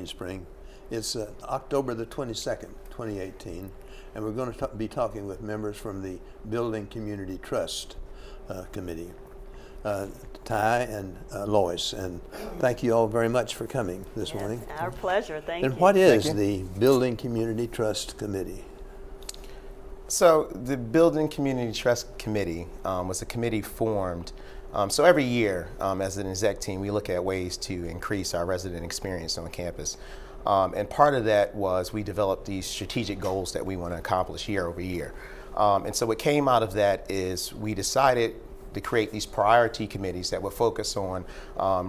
Green Spring. It's October the 22nd, 2018, and we're going to be talking with members from the Building Community Trust Committee, Ty and Loyce. And thank you all very much for coming this morning. Our pleasure. Thank you. And what is the Building Community Trust Committee? So the Building Community Trust Committee was a committee formed. So every year, as an exec team, we look at ways to increase our resident experience on campus. And part of that was we developed these strategic goals that we want to accomplish year over year. And so what came out of that is we decided to create these priority committees that would focus on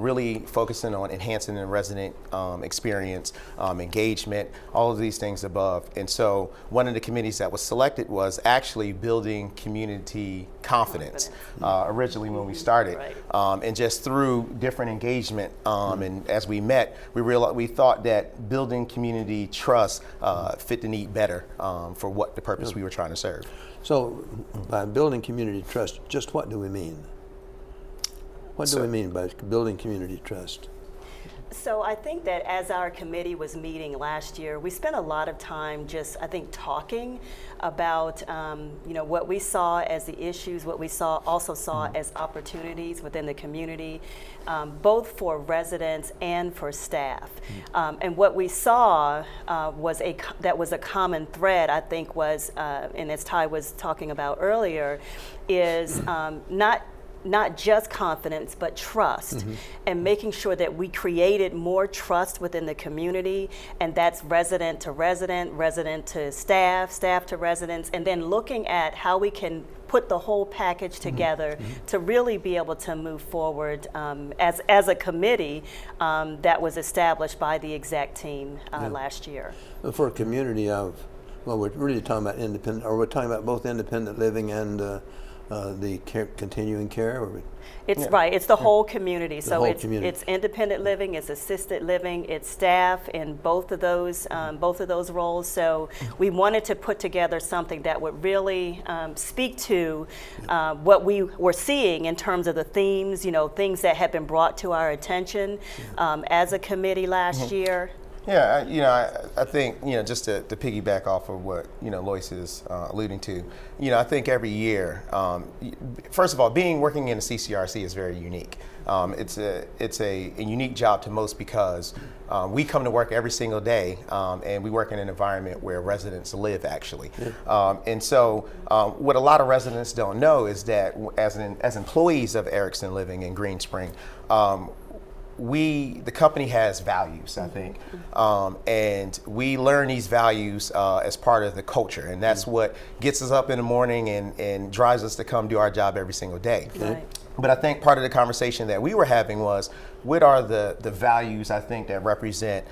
really focusing on enhancing the resident experience, engagement, all of these things above. And so one of the committees that was selected was actually building community confidence originally when we started. Right. And just through different engagement and as we met, we thought that building community trust fit the need better for what the purpose we were trying to serve. So by building community trust, just what do we mean? What do we mean by building community trust? So I think that as our committee was meeting last year, we spent a lot of time just, I think, talking about what we saw as the issues, what we also saw as opportunities within the community, both for residents and for staff. And what we saw was a common thread, I think, was, and as Ty was talking about earlier, is not just confidence, but trust, and making sure that we created more trust within the community, and that's resident to resident, resident to staff, staff to residents, and then looking at how we can put the whole package together to really be able to move forward as a committee that was established by the exec team last year. For a community of, well, we're really talking about independent, or we're talking about both independent living and the continuing care? Or It's right. It's the whole community. The So whole it's community. it's independent living, it's assisted living, it's staff in both of those roles. So we wanted to put together something that would really speak to what we were seeing in terms of the themes, things that had been brought to our attention as a committee last year. Yeah, I think, just to piggyback off of what, Loyce is alluding to, I think every year, first of all, working in a CCRC is very unique. It's a unique job to most because we come to work every single day and we work in an environment where residents live, actually. And so what a lot of residents don't know is that as employees of Erickson Living in Green Spring, the company has values, I think, and we learn these values as part of the culture, and that's what gets us up in the morning and drives us to come do our job every single day. Right. But I think part of the conversation that we were having was, what are the values, I think, that represent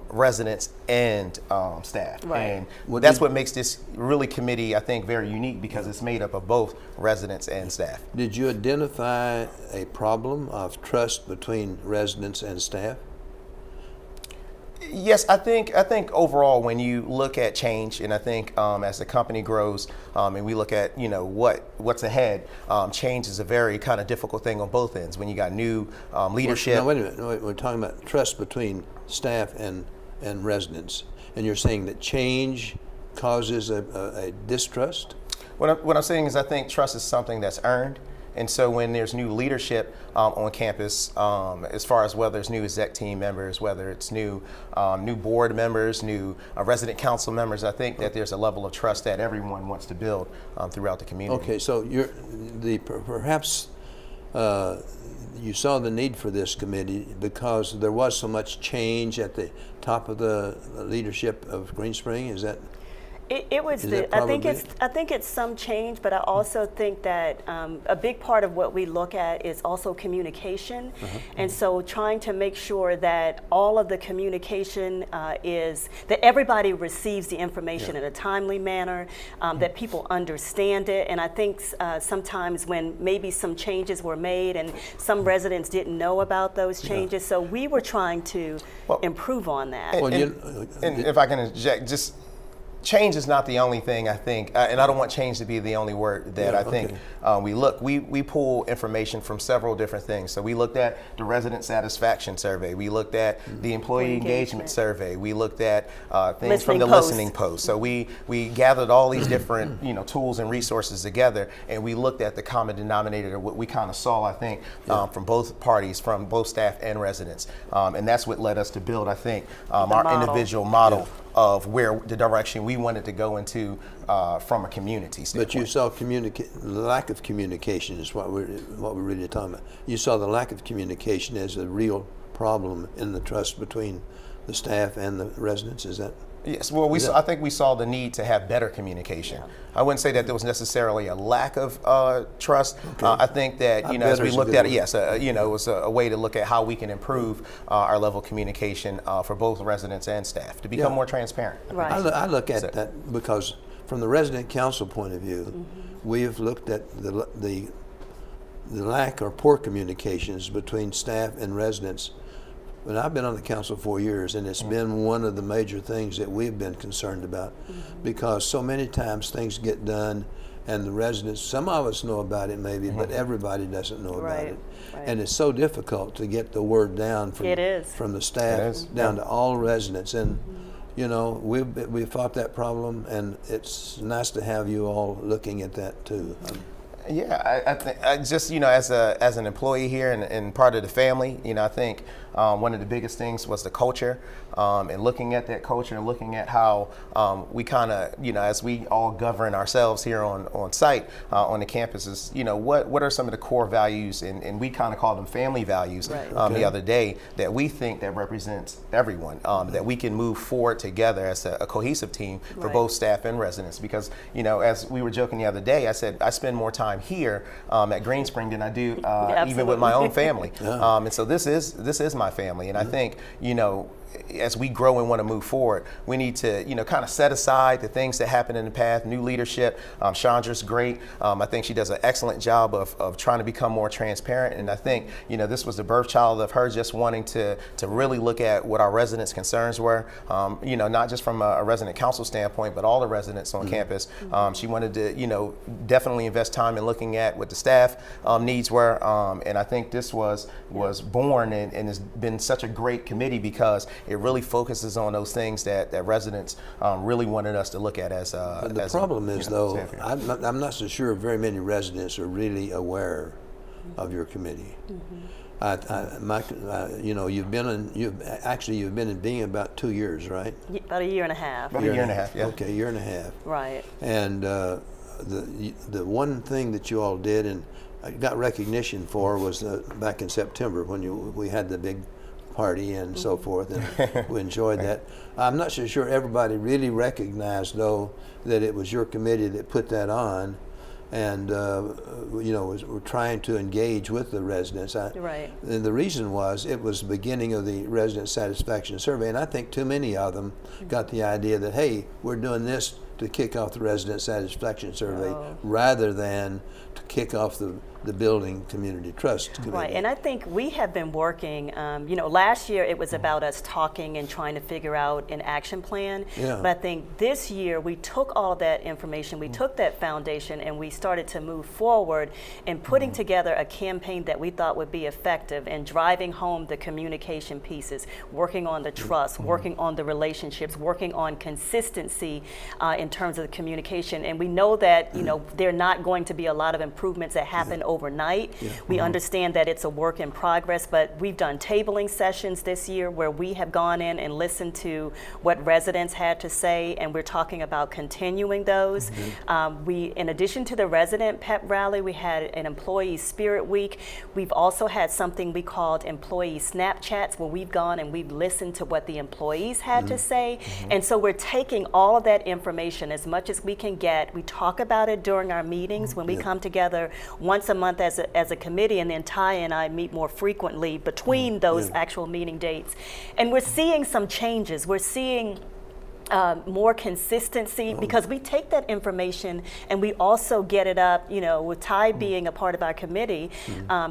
residents and staff? Right. And that's what makes this really committee, I think, very unique, because it's made up of both residents and staff. Did you identify a problem of trust between residents and staff? Yes, I think overall, when you look at change, and I think as the company grows and we look at what's ahead, change is a very kind of difficult thing on both ends. When you got new leadership. Now wait a minute. No, we're talking about trust between staff and residents, and you're saying that change causes a distrust? What I'm saying is, I think trust is something that's earned. And so when there's new leadership on campus, as far as whether it's new exec team members, whether it's new board members, new resident council members, I think that there's a level of trust that everyone wants to build throughout the community. Okay, so perhaps you saw the need for this committee because there was so much change at the top of the leadership of Green Spring. Is that? It was I think it's some change, but I also think that a big part of what we look at is also communication, and so trying to make sure that all of the communication is that everybody receives the information in a timely manner, that people understand it, and I think sometimes when maybe some changes were made and some residents didn't know about those changes, so we were trying to improve on that. And if I can interject, just change is not the only thing, I think, and I don't want change to be the only word that I think we pull information from several different things. So we looked at the resident satisfaction survey, we looked at the employee engagement survey, we looked at things from the listening post. So we gathered all these different tools and resources together, and we looked at the common denominator, what we kind of saw, I think, from both parties, from both staff and residents, and that's what led us to build, I think, our individual model of where the direction we wanted to go into from a community standpoint. But you saw lack of communication is what we're really talking about. You saw the lack of communication as a real problem in the trust between the staff and the residents. Is that? Yes, well, I think we saw the need to have better communication. I wouldn't say that there was necessarily a lack of trust. I think that, as we looked at it, it was a way to look at how we can improve our level of communication for both residents and staff to become more transparent. Right. I look at that because from the resident council point of view, we have looked at the lack or poor communications between staff and residents. But I've been on the council 4 years, and it's been one of the major things that we've been concerned about, because so many times things get done and the residents, some of us know about it maybe, but everybody doesn't know about it. Right. And it's so difficult to get the word down from the staff down to all residents. And we've fought that problem, and it's nice to have you all looking at that too. Yeah, I think just as an employee here and part of the family, I think one of the biggest things was the culture, and looking at that culture and looking at how we kind of as we all govern ourselves here on site on the campuses, what are some of the core values, and we kind of call them family values the other day that we think that represents everyone, that we can move forward together as a cohesive team for both staff and residents. Because as we were joking the other day, I said I spend more time here at Green Spring than I do even with my own family, and so this is my family, and I think as we grow and want to move forward, we need to, kind of set aside the things that happened in the past, new leadership. Chandra's great. I think she does an excellent job of trying to become more transparent. And I think, this was the birth child of her just wanting to really look at what our residents' concerns were, not just from a resident council standpoint, but all the residents on campus. She wanted to, definitely invest time in looking at what the staff needs were. And I think this was born and has been such a great committee because it really focuses on those things that residents really wanted us to look at as the problem is, though, I'm not so sure very many residents are really aware of your committee. You've been in being about 2 years, right? About a year and a half. About a year and a half, yeah. Okay, a year and a half. Right. And the one thing that you all did and got recognition for was back in September when we had the big party and so forth, and we enjoyed that. I'm not so sure everybody really recognized, though, that it was your committee that put that on, and we're trying to engage with the residents. Right. And the reason was it was the beginning of the resident satisfaction survey, and I think too many of them got the idea that, hey, we're doing this to kick off the resident satisfaction survey rather than to kick off the building community trust committee. Right, and I think we have been working, last year it was about us talking and trying to figure out an action plan. Yeah. But I think this year we took all that information, we took that foundation, and we started to move forward in putting together a campaign that we thought would be effective in driving home the communication pieces, working on the trust, working on the relationships, working on consistency in terms of the communication. And we know that, there are not going to be a lot of improvements that happen overnight. We understand that it's a work in progress, but we've done tabling sessions this year where we have gone in and listened to what residents had to say, and we're talking about continuing those. In addition to the resident pep rally, we had an employee spirit week. We've also had something we called employee Snapchats, where we've gone and we've listened to what the employees had to say. And so we're taking all of that information as much as we can get. We talk about it during our meetings when we come together once a month as a committee, and then Ty and I meet more frequently between those actual meeting dates. And we're seeing some changes. We're seeing more consistency, because we take that information and we also get it up, with Ty being a part of our committee,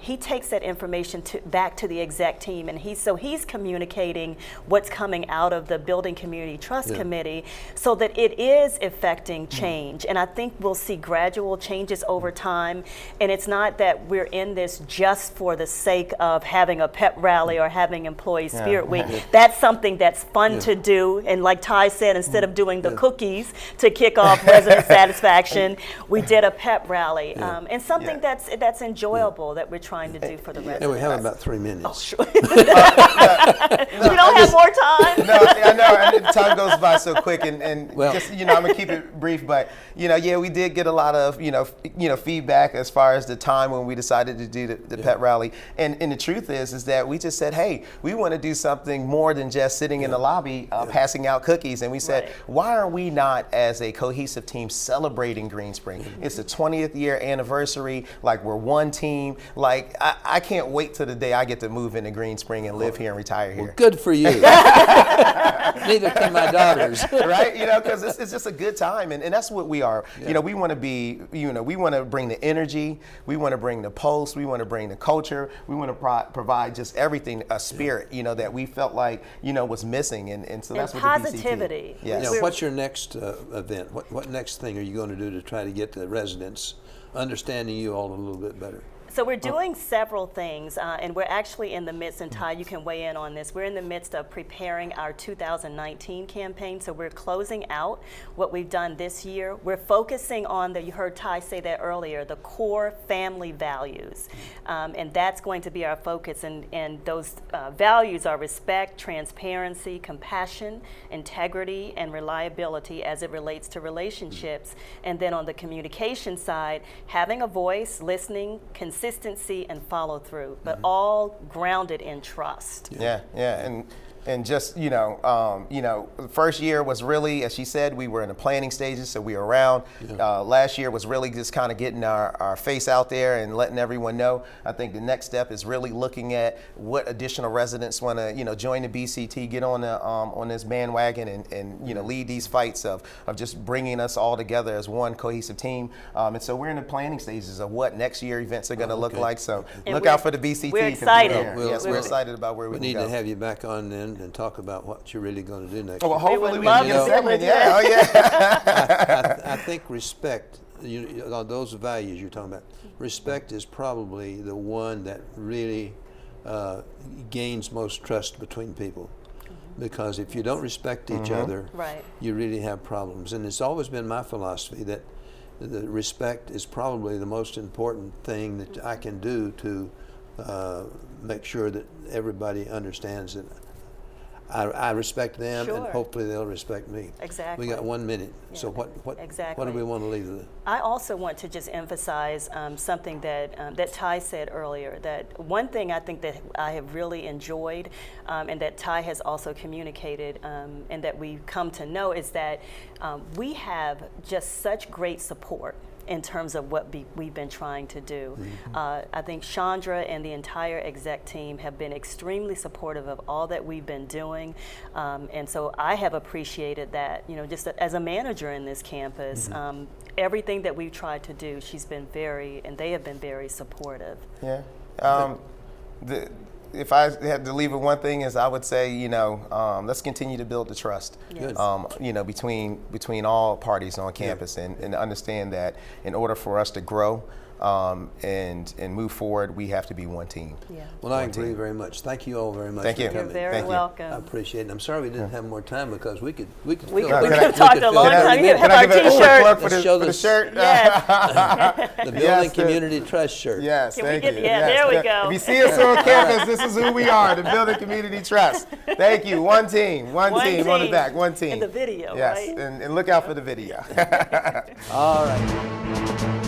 he takes that information back to the exec team, and he's communicating what's coming out of the Building Community Trust Committee so that it is affecting change. And I think we'll see gradual changes over time, and it's not that we're in this just for the sake of having a pep rally or having Employee Spirit Week. That's something that's fun to do, and like Ty said, instead of doing the cookies to kick off resident satisfaction, we did a pep rally, and something that's enjoyable that we're trying to do for the residents. And we have about 3 minutes. Oh, sure. We don't have more time. No, I know, and time goes by so quick, and just, I'm gonna keep it brief, but we did get a lot of feedback as far as the time when we decided to do the pet rally, and the truth is that we just said, hey, we want to do something more than just sitting in the lobby passing out cookies, and we said, why are we not as a cohesive team celebrating Green Spring? It's the 20th year anniversary, like we're one team, like I can't wait till the day I get to move into Green Spring and live here and retire here. Well, good for you. Neither can my daughters. Right, because it's just a good time, and that's what we are. We want to be, we want to bring the energy, we want to bring the pulse, we want to bring the culture, we want to provide just everything, a spirit, that we felt like, was missing, and so that's what positivity. The BCT. Yes. What's your next event? What next thing are you going to do to try to get the residents understanding you all a little bit better? So we're doing several things, and we're actually in the midst, and Ty, you can weigh in on this, we're in the midst of preparing our 2019 campaign, so we're closing out what we've done this year. We're focusing on, you heard Ty say that earlier, the core family values, and that's going to be our focus, and those values are respect, transparency, compassion, integrity, and reliability as it relates to relationships. And then on the communication side, having a voice, listening, consistency, and follow through, but all grounded in trust. And just, the first year was really, as she said, we were in the planning stages, so we were around. Last year was really just kind of getting our face out there and letting everyone know. I think the next step is really looking at what additional residents want to, join the BCT, get on this bandwagon and lead these fights of just bringing us all together as one cohesive team. And so we're in the planning stages of what next year events are going to look like. So look out for the BCT. We're excited. We're excited about where we need can go. to have you back on then and talk about what you're really going to do next Well, year. hopefully we love can get a to segment. see it. I think respect, those values you're talking about, respect is probably the one that really gains most trust between people. Because if you don't respect each other, you really have problems. And it's always been my philosophy that the respect is probably the most important thing that I can do to make sure that everybody understands that I respect them, and hopefully they'll respect me. Exactly. We got 1 minute, so what do we want to leave with? I also want to just emphasize something that Ty said earlier, that one thing I think that I have really enjoyed and that Ty has also communicated and that we've come to know is that we have just such great support in terms of what we've been trying to do. I think Chandra and the entire exec team have been extremely supportive of all that we've been doing, and so I have appreciated that, just as a manager in this campus, everything that we've tried to do, they have been very supportive. If I had to leave with one thing, is I would say, let's continue to build the trust, between all parties on campus, and understand that in order for us to grow and move forward, we have to be one team. Well, I agree very much. Thank you all very much. Thank you. You're very welcome. I appreciate it. I'm sorry we didn't have more time because we could We could have talked a long time. You have our T-shirt. For the shirt. Yes. The Building Community Trust shirt. Yes, Can we thank get- you. yeah, Yes. there we go. If you see us on campus, this is who we are, the Building Community Trust. Thank you. One team on the back, one team. In the video, yes, right? and look out for the video. All right.